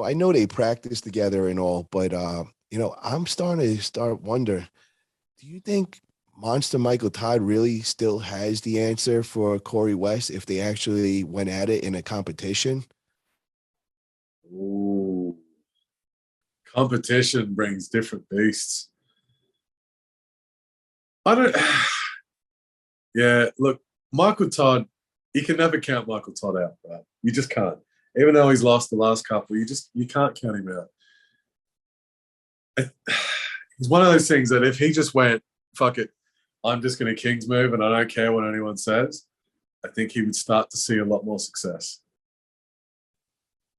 I know they practice together and all, but I'm starting to wonder, do you think Monster Michael Todd really still has the answer for Corey West if they actually went at it in a competition? Ooh, competition brings different beasts. I don't. Yeah, look, Michael Todd, you can never count Michael Todd out, right? You just can't. Even though he's lost the last couple, you can't count him out. He's one of those things that if he just went, fuck it, I'm just going to King's move and I don't care what anyone says, I think he would start to see a lot more success.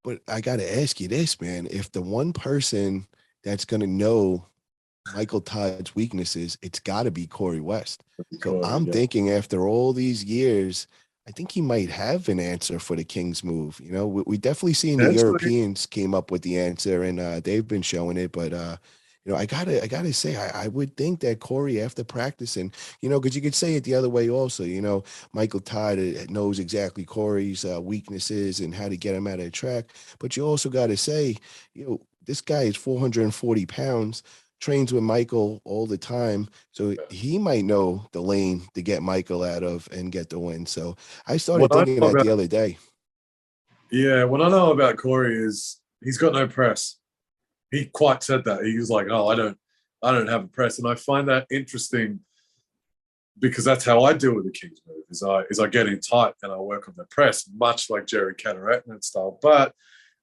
But I got to ask you this, man. If the one person that's going to know Michael Todd's weaknesses, it's got to be Corey West. So Corey, I'm yeah. thinking after all these years, I think he might have an answer for the King's move. We definitely seen the Potentially. Europeans came up with the answer and they've been showing it. But I gotta say, I would think that Corey after practicing, because you could say it the other way also. Michael Todd knows exactly Corey's weaknesses and how to get him out of the track. But you also got to say, this guy is 440 pounds, trains with Michael all the time. So he might know the lane to get Michael out of and get the win. So I started What I thinking know that about the other day. Yeah, what I know about Corey is he's got no press. He quite said that. He was like, "Oh, I don't have a press," and I find that interesting because that's how I deal with the King's move. Is I get in tight and I work on the press, much like Jerry Cadaratan style. But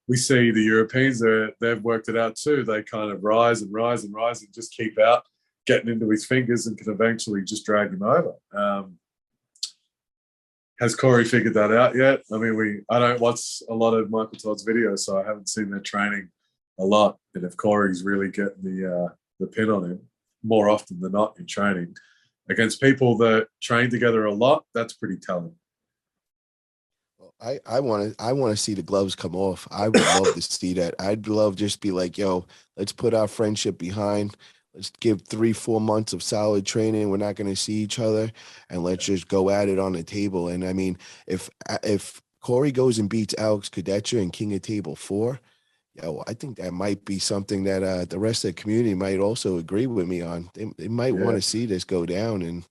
we see the Europeans, they've worked it out too. They kind of rise and rise and rise and just keep out, getting into his fingers and can eventually just drag him over. Has Corey figured that out yet? I mean, I don't watch a lot of Michael Todd's videos, so I haven't seen their training a lot. And if Corey's really getting the pin on him more often than not in training against people that train together a lot, that's pretty telling. I want to see the gloves come off. I would love to see that. I'd love just be like, yo, let's put our friendship behind. Let's give 3, 4 months of solid training. We're not going to see each other, and let's just go at it on the table. And I mean, if Corey goes and beats Alex Kadetcher and King of Table 4, yo, I think that might be something that the rest of the community might also agree with me on. They might want Yeah, to see this go down, and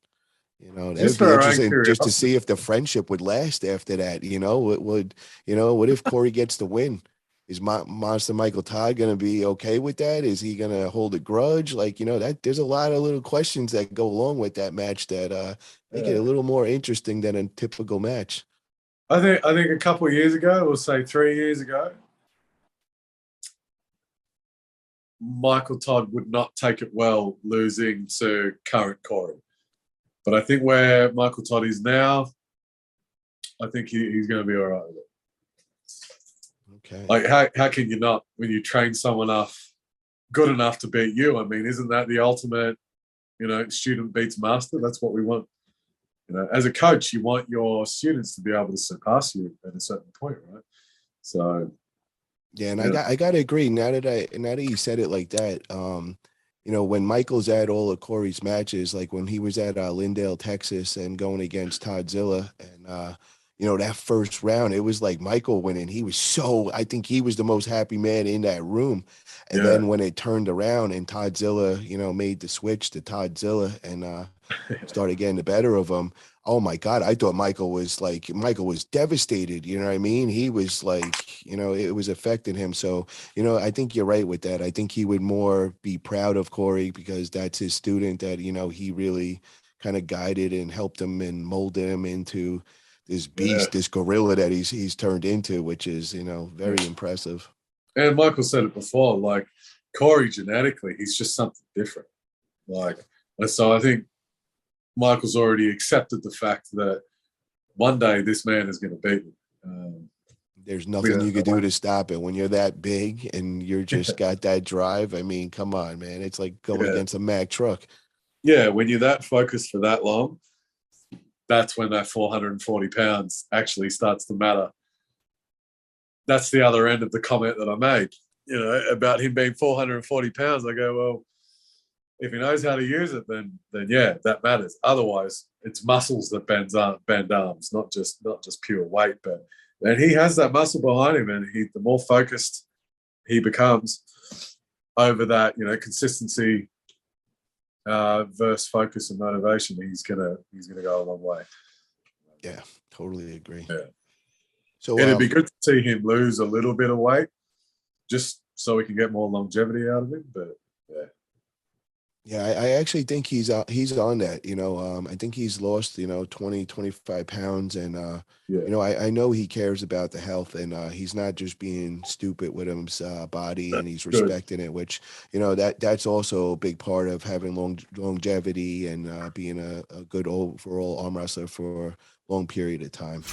that would just be for our own interesting just to curiosity. see if the friendship would last after that. What if Corey gets the win? Is Monster Michael Todd going to be okay with that? Is he going to hold a grudge? That there's a lot of little questions that go along with that match that make it a Yeah. little more interesting than a typical match. I think a couple of years ago, we'll say 3 years ago, Michael Todd would not take it well losing to current Corey. But I think where Michael Todd is now, I think he's going to be all right with it. Okay. Like, how can you not when you train someone good enough to beat you? I mean, isn't that the ultimate, student beats master? That's what we want. As a coach, you want your students to be able to surpass you at a certain point, right? So, Yeah, and I yeah, got I gotta agree. Now that you said it like that, when Michael's at all of Corey's matches, like when he was at Lindale, Texas, and going against Toddzilla, and that first round, it was like Michael winning. I think he was the most happy man in that room. And yeah, then when it turned around and Toddzilla, made the switch to Toddzilla and started getting the better of him. Oh my God, I thought Michael was devastated. You know what I mean? He was like, it was affecting him. So, I think you're right with that. I think he would more be proud of Corey because that's his student that, he really kind of guided and helped him and molded him into this yeah, beast, this gorilla that he's turned into, which is, yeah. very impressive. And Michael said it before, like Corey genetically, he's just something different. Like, and so I think Michael's already accepted the fact that one day this man is going to beat him. There's I think nothing that's you could the do way. to stop it when you're that big and you're just got that drive. I mean, come on, man. It's like going Yeah, against a Mack truck. yeah. When you're that focused for that long, that's when that 440 pounds actually starts to matter. That's the other end of the comment that I made. About him being 440 pounds. I go, well, if he knows how to use it, then yeah, that matters. Otherwise, it's muscles that bend arms, not just pure weight. But and he has that muscle behind him, and the more focused he becomes over that, consistency versus focus and motivation, he's gonna go a long way. Yeah, totally agree. Yeah. So It'd be good to see him lose a little bit of weight, just so we can get more longevity out of him. But yeah. Yeah, I actually think he's on that, I think he's lost, 20, 25 pounds. And, Yeah. I know he cares about the health, and he's not just being stupid with his body, and he's Good. respecting it, which, that's also a big part of having longevity and being a good overall arm wrestler for a long period of time.